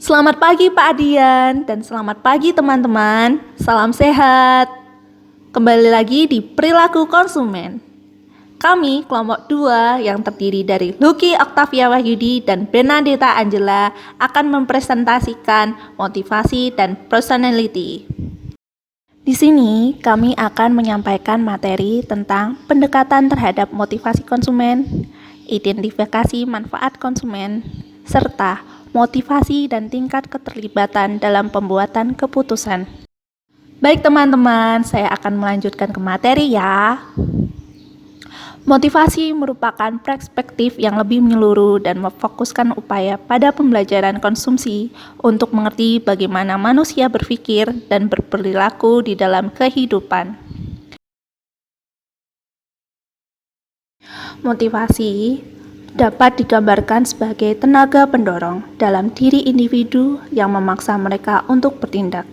Selamat pagi Pak Adian dan selamat pagi teman-teman. Salam sehat. Kembali lagi di Perilaku Konsumen. Kami kelompok 2 yang terdiri dari Lucky Octavia Wahyudi dan Benadeta Angela akan mempresentasikan motivasi dan personality. Di sini kami akan menyampaikan materi tentang pendekatan terhadap motivasi konsumen, identifikasi manfaat konsumen, serta motivasi dan tingkat keterlibatan dalam pembuatan keputusan. Baik teman-teman, saya akan melanjutkan ke materi ya. Motivasi merupakan perspektif yang lebih menyeluruh dan memfokuskan upaya pada pembelajaran konsumsi untuk mengerti bagaimana manusia berpikir dan berperilaku di dalam kehidupan. Motivasi dapat digambarkan sebagai tenaga pendorong dalam diri individu yang memaksa mereka untuk bertindak.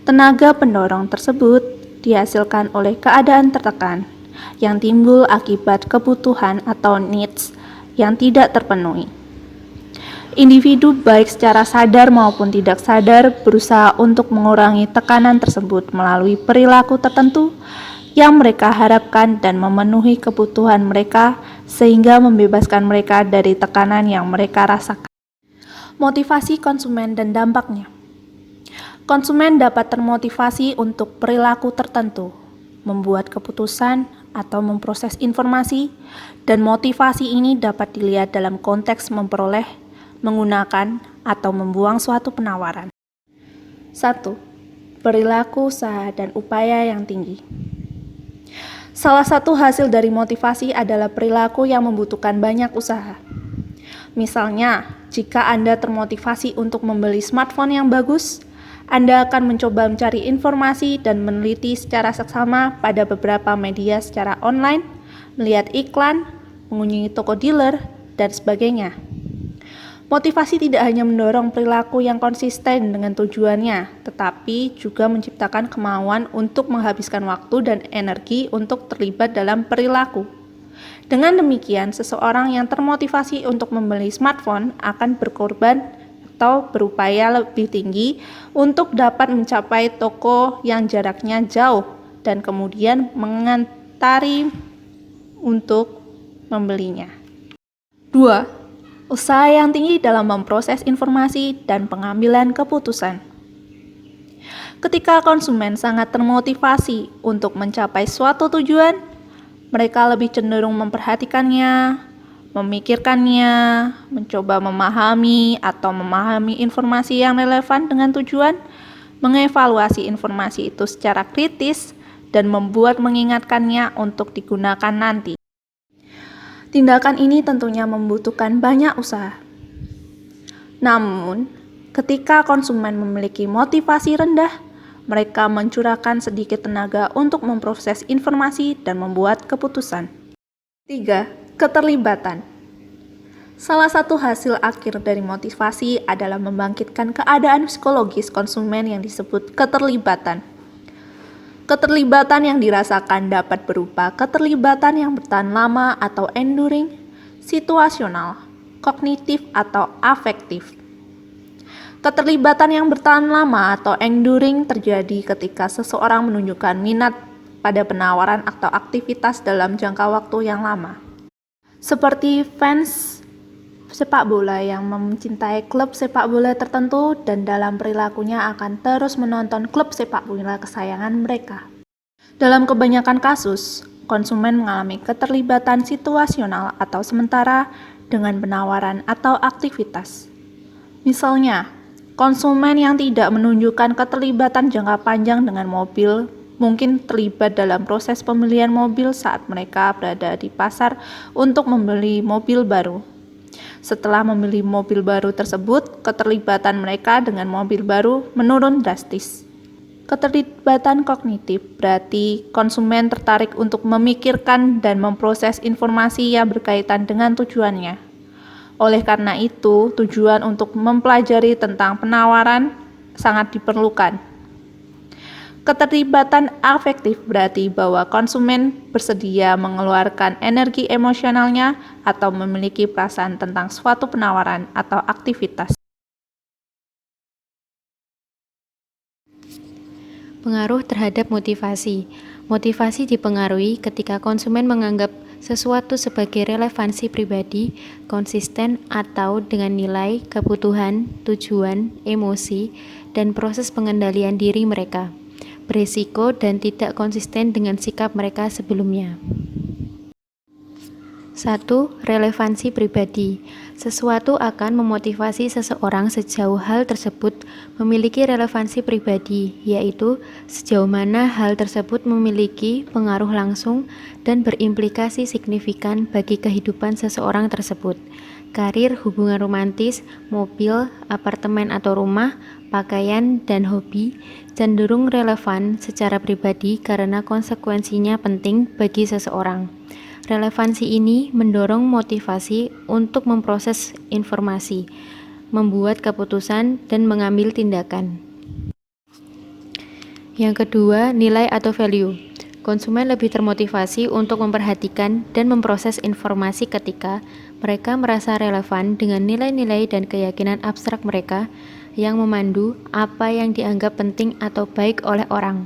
Tenaga pendorong tersebut dihasilkan oleh keadaan tertekan yang timbul akibat kebutuhan atau needs yang tidak terpenuhi. Individu baik secara sadar maupun tidak sadar berusaha untuk mengurangi tekanan tersebut melalui perilaku tertentu yang mereka harapkan dan memenuhi kebutuhan mereka sehingga membebaskan mereka dari tekanan yang mereka rasakan. Motivasi konsumen dan dampaknya. Konsumen dapat termotivasi untuk perilaku tertentu, membuat keputusan atau memproses informasi, dan motivasi ini dapat dilihat dalam konteks memperoleh, menggunakan, atau membuang suatu penawaran. 1. Perilaku usaha dan upaya yang tinggi. Salah satu hasil dari motivasi adalah perilaku yang membutuhkan banyak usaha. Misalnya, jika Anda termotivasi untuk membeli smartphone yang bagus, Anda akan mencoba mencari informasi dan meneliti secara seksama pada beberapa media secara online, melihat iklan, mengunjungi toko dealer, dan sebagainya. Motivasi tidak hanya mendorong perilaku yang konsisten dengan tujuannya, tetapi juga menciptakan kemauan untuk menghabiskan waktu dan energi untuk terlibat dalam perilaku. Dengan demikian, seseorang yang termotivasi untuk membeli smartphone akan berkorban atau berupaya lebih tinggi untuk dapat mencapai toko yang jaraknya jauh dan kemudian mengantari untuk membelinya. 2. Usaha yang tinggi dalam memproses informasi dan pengambilan keputusan. Ketika konsumen sangat termotivasi untuk mencapai suatu tujuan, mereka lebih cenderung memperhatikannya, memikirkannya, mencoba memahami informasi yang relevan dengan tujuan, mengevaluasi informasi itu secara kritis, dan membuat mengingatkannya untuk digunakan nanti. Tindakan ini tentunya membutuhkan banyak usaha. Namun, ketika konsumen memiliki motivasi rendah, mereka mencurahkan sedikit tenaga untuk memproses informasi dan membuat keputusan. 3. Keterlibatan. Salah satu hasil akhir dari motivasi adalah membangkitkan keadaan psikologis konsumen yang disebut keterlibatan. Keterlibatan yang dirasakan dapat berupa keterlibatan yang bertahan lama atau enduring, situasional, kognitif atau afektif. Keterlibatan yang bertahan lama atau enduring terjadi ketika seseorang menunjukkan minat pada penawaran atau aktivitas dalam jangka waktu yang lama. Seperti fans sepak bola yang mencintai klub sepak bola tertentu dan dalam perilakunya akan terus menonton klub sepak bola kesayangan mereka. Dalam kebanyakan kasus, konsumen mengalami keterlibatan situasional atau sementara dengan penawaran atau aktivitas. Misalnya, konsumen yang tidak menunjukkan keterlibatan jangka panjang dengan mobil mungkin terlibat dalam proses pembelian mobil saat mereka berada di pasar untuk membeli mobil baru. Setelah membeli mobil baru tersebut, keterlibatan mereka dengan mobil baru menurun drastis. Keterlibatan kognitif berarti konsumen tertarik untuk memikirkan dan memproses informasi yang berkaitan dengan tujuannya. Oleh karena itu, tujuan untuk mempelajari tentang penawaran sangat diperlukan. Keterlibatan afektif berarti bahwa konsumen bersedia mengeluarkan energi emosionalnya atau memiliki perasaan tentang suatu penawaran atau aktivitas. Pengaruh terhadap motivasi. Motivasi dipengaruhi ketika konsumen menganggap sesuatu sebagai relevansi pribadi, konsisten atau dengan nilai, kebutuhan, tujuan, emosi, dan proses pengendalian diri mereka, berisiko dan tidak konsisten dengan sikap mereka sebelumnya. 1. Relevansi pribadi. Sesuatu akan memotivasi seseorang sejauh hal tersebut memiliki relevansi pribadi, yaitu sejauh mana hal tersebut memiliki pengaruh langsung dan berimplikasi signifikan bagi kehidupan seseorang tersebut. Karir, hubungan romantis, mobil, apartemen atau rumah, pakaian, dan hobi cenderung relevan secara pribadi karena konsekuensinya penting bagi seseorang. Relevansi ini mendorong motivasi untuk memproses informasi, membuat keputusan, dan mengambil tindakan. Yang kedua, nilai atau value. Konsumen lebih termotivasi untuk memperhatikan dan memproses informasi ketika mereka merasa relevan dengan nilai-nilai dan keyakinan abstrak mereka yang memandu apa yang dianggap penting atau baik oleh orang.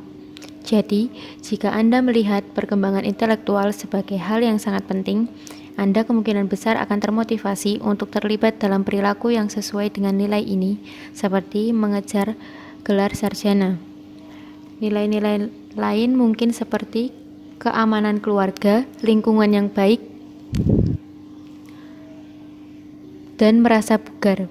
Jadi, jika Anda melihat perkembangan intelektual sebagai hal yang sangat penting, Anda kemungkinan besar akan termotivasi untuk terlibat dalam perilaku yang sesuai dengan nilai ini, seperti mengejar gelar sarjana. Nilai-nilai lain mungkin seperti keamanan keluarga, lingkungan yang baik, dan merasa bugar.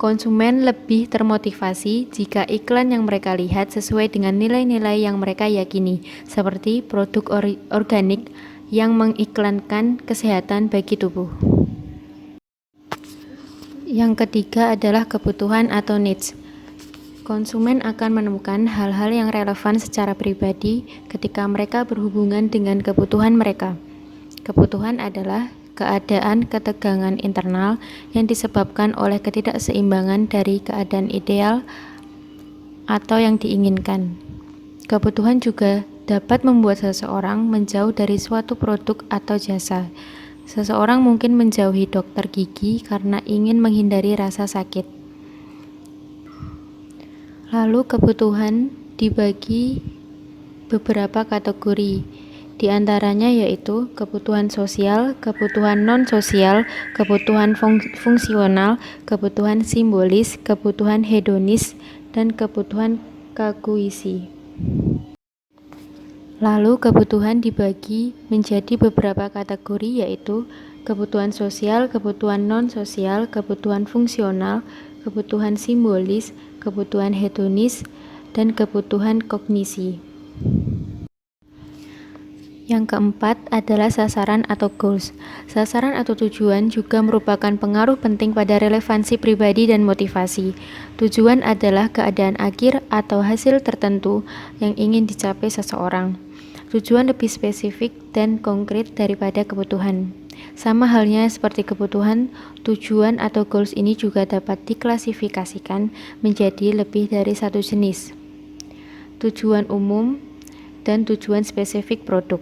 Konsumen lebih termotivasi jika iklan yang mereka lihat sesuai dengan nilai-nilai yang mereka yakini, seperti produk organik yang mengiklankan kesehatan bagi tubuh. Yang ketiga adalah kebutuhan atau needs. Konsumen akan menemukan hal-hal yang relevan secara pribadi ketika mereka berhubungan dengan kebutuhan mereka. Kebutuhan adalah keadaan ketegangan internal yang disebabkan oleh ketidakseimbangan dari keadaan ideal atau yang diinginkan. Kebutuhan juga dapat membuat seseorang menjauh dari suatu produk atau jasa. Seseorang mungkin menjauhi dokter gigi karena ingin menghindari rasa sakit. Lalu kebutuhan dibagi beberapa kategori. Di antaranya yaitu kebutuhan sosial, kebutuhan non-sosial, kebutuhan fungsional, kebutuhan simbolis, kebutuhan hedonis, dan kebutuhan kaguisi. Lalu kebutuhan dibagi menjadi beberapa kategori yaitu kebutuhan sosial, kebutuhan non-sosial, kebutuhan fungsional, kebutuhan simbolis, kebutuhan hedonis, dan kebutuhan kognisi. Yang keempat adalah sasaran atau goals. Sasaran atau tujuan juga merupakan pengaruh penting pada relevansi pribadi dan motivasi. Tujuan adalah keadaan akhir atau hasil tertentu yang ingin dicapai seseorang. Tujuan lebih spesifik dan konkret daripada kebutuhan. Sama halnya seperti kebutuhan, tujuan atau goals ini juga dapat diklasifikasikan menjadi lebih dari satu jenis. Tujuan umum dan tujuan spesifik produk.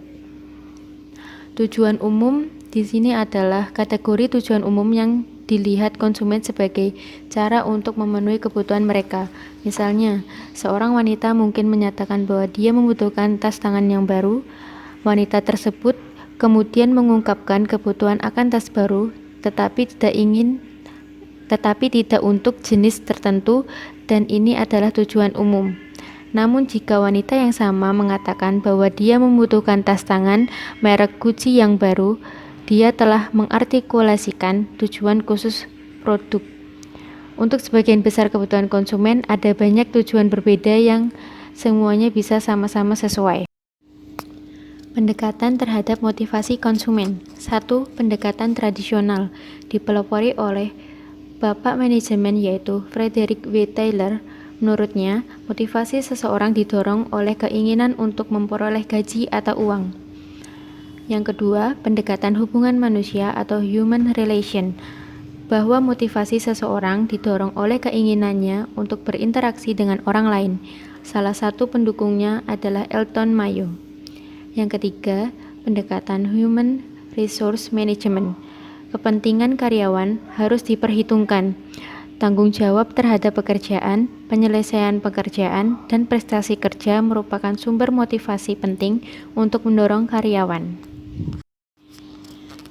Tujuan umum di sini adalah kategori tujuan umum yang dilihat konsumen sebagai cara untuk memenuhi kebutuhan mereka. Misalnya, seorang wanita mungkin menyatakan bahwa dia membutuhkan tas tangan yang baru. Wanita tersebut kemudian mengungkapkan kebutuhan akan tas baru, tetapi tidak untuk jenis tertentu, dan ini adalah tujuan umum. Namun jika wanita yang sama mengatakan bahwa dia membutuhkan tas tangan merek Gucci yang baru, dia telah mengartikulasikan tujuan khusus produk. Untuk sebagian besar kebutuhan konsumen, ada banyak tujuan berbeda yang semuanya bisa sama-sama sesuai. Pendekatan terhadap motivasi konsumen. 1. Pendekatan tradisional dipelopori oleh Bapak Manajemen yaitu Frederick W. Taylor. Menurutnya, motivasi seseorang didorong oleh keinginan untuk memperoleh gaji atau uang. Yang kedua, pendekatan hubungan manusia atau human relation, bahwa motivasi seseorang didorong oleh keinginannya untuk berinteraksi dengan orang lain. Salah satu pendukungnya adalah Elton Mayo. Yang ketiga, pendekatan human resource management, kepentingan karyawan harus diperhitungkan. tanggung jawab terhadap pekerjaan, penyelesaian pekerjaan, dan prestasi kerja merupakan sumber motivasi penting untuk mendorong karyawan.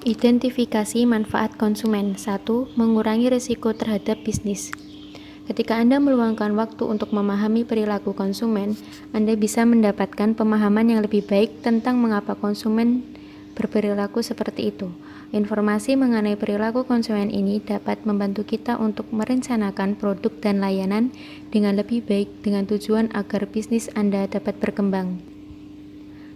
Identifikasi manfaat konsumen. 1. Mengurangi risiko terhadap bisnis. Ketika Anda meluangkan waktu untuk memahami perilaku konsumen, Anda bisa mendapatkan pemahaman yang lebih baik tentang mengapa konsumen berperilaku seperti itu. Informasi mengenai perilaku konsumen ini dapat membantu kita untuk merencanakan produk dan layanan dengan lebih baik dengan tujuan agar bisnis Anda dapat berkembang.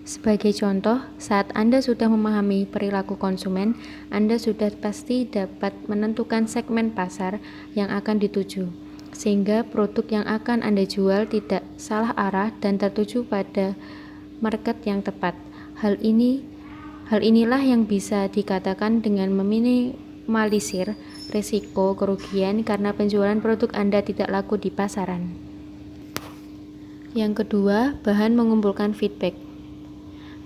Sebagai contoh, saat Anda sudah memahami perilaku konsumen, Anda sudah pasti dapat menentukan segmen pasar yang akan dituju, sehingga produk yang akan Anda jual tidak salah arah dan tertuju pada market yang tepat. Hal inilah yang bisa dikatakan dengan meminimalisir risiko kerugian karena penjualan produk Anda tidak laku di pasaran. Yang kedua, bahan mengumpulkan feedback.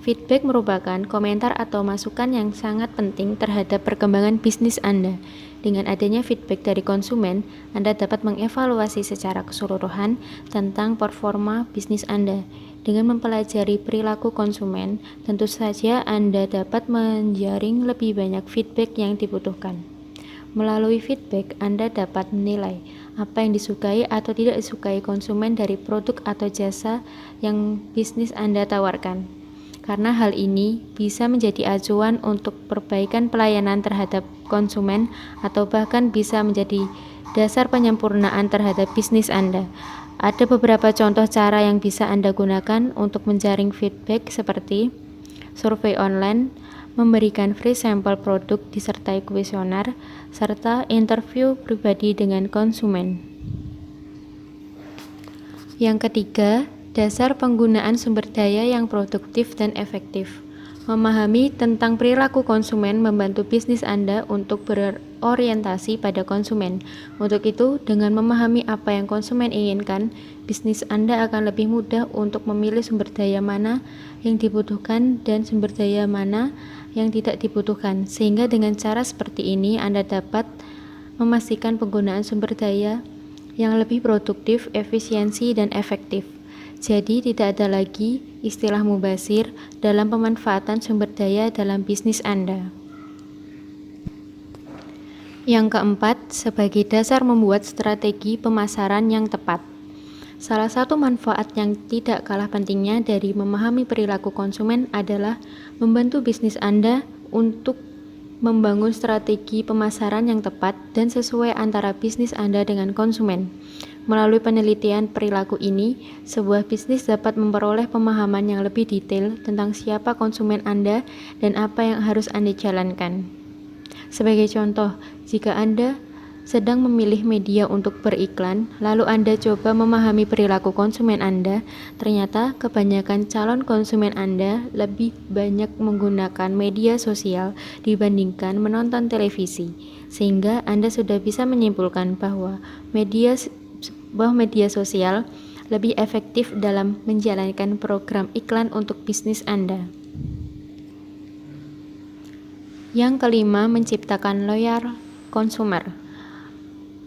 Feedback merupakan komentar atau masukan yang sangat penting terhadap perkembangan bisnis Anda. Dengan adanya feedback dari konsumen, Anda dapat mengevaluasi secara keseluruhan tentang performa bisnis Anda. Dengan mempelajari perilaku konsumen, tentu saja Anda dapat menjaring lebih banyak feedback yang dibutuhkan. Melalui feedback, Anda dapat menilai apa yang disukai atau tidak disukai konsumen dari produk atau jasa yang bisnis Anda tawarkan. Karena hal ini bisa menjadi acuan untuk perbaikan pelayanan terhadap konsumen atau bahkan bisa menjadi dasar penyempurnaan terhadap bisnis Anda. Ada beberapa contoh cara yang bisa Anda gunakan untuk menjaring feedback seperti survei online, memberikan free sampel produk disertai kuesioner, serta interview pribadi dengan konsumen. Yang ketiga, dasar penggunaan sumber daya yang produktif dan efektif. Memahami tentang perilaku konsumen membantu bisnis Anda untuk berorientasi pada konsumen. Untuk itu, dengan memahami apa yang konsumen inginkan, bisnis Anda akan lebih mudah untuk memilih sumber daya mana yang dibutuhkan dan sumber daya mana yang tidak dibutuhkan. Sehingga dengan cara seperti ini, Anda dapat memastikan penggunaan sumber daya yang lebih produktif, efisiensi, dan efektif. Jadi tidak ada lagi istilah mubazir dalam pemanfaatan sumber daya dalam bisnis Anda. Yang keempat, sebagai dasar membuat strategi pemasaran yang tepat. Salah satu manfaat yang tidak kalah pentingnya dari memahami perilaku konsumen adalah membantu bisnis Anda untuk membangun strategi pemasaran yang tepat dan sesuai antara bisnis Anda dengan konsumen. Melalui penelitian perilaku ini, sebuah bisnis dapat memperoleh pemahaman yang lebih detail tentang siapa konsumen Anda dan apa yang harus Anda jalankan. Sebagai contoh, jika Anda sedang memilih media untuk beriklan, lalu Anda coba memahami perilaku konsumen Anda, ternyata kebanyakan calon konsumen Anda lebih banyak menggunakan media sosial dibandingkan menonton televisi, sehingga Anda sudah bisa menyimpulkan bahwa media sosial lebih efektif dalam menjalankan program iklan untuk bisnis Anda. Yang kelima, menciptakan loyal consumer.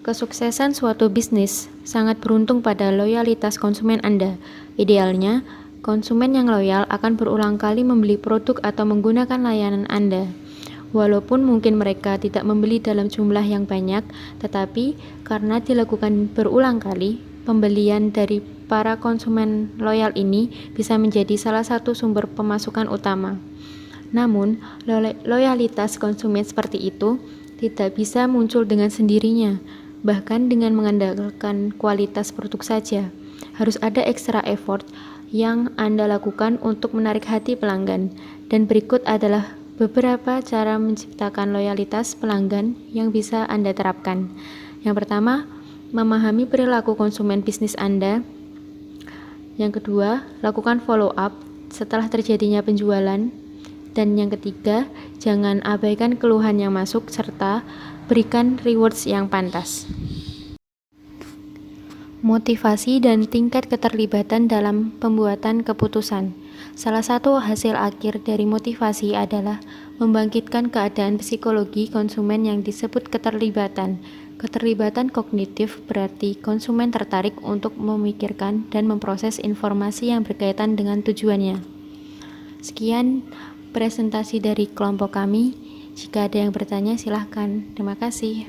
Kesuksesan suatu bisnis sangat beruntung pada loyalitas konsumen Anda. Idealnya, konsumen yang loyal akan berulang kali membeli produk atau menggunakan layanan Anda. Walaupun mungkin mereka tidak membeli dalam jumlah yang banyak, tetapi karena dilakukan berulang kali, pembelian dari para konsumen loyal ini bisa menjadi salah satu sumber pemasukan utama. Namun, loyalitas konsumen seperti itu tidak bisa muncul dengan sendirinya, bahkan dengan mengandalkan kualitas produk saja. Harus ada extra effort yang Anda lakukan untuk menarik hati pelanggan, dan berikut adalah beberapa cara menciptakan loyalitas pelanggan yang bisa Anda terapkan. Yang pertama, memahami perilaku konsumen bisnis Anda. Yang kedua, lakukan follow up setelah terjadinya penjualan. Dan yang ketiga, jangan abaikan keluhan yang masuk serta berikan rewards yang pantas. Motivasi dan tingkat keterlibatan dalam pembuatan keputusan. Salah satu hasil akhir dari motivasi adalah membangkitkan keadaan psikologi konsumen yang disebut keterlibatan. Keterlibatan kognitif berarti konsumen tertarik untuk memikirkan dan memproses informasi yang berkaitan dengan tujuannya. Sekian presentasi dari kelompok kami. Jika ada yang bertanya, silahkan. Terima kasih.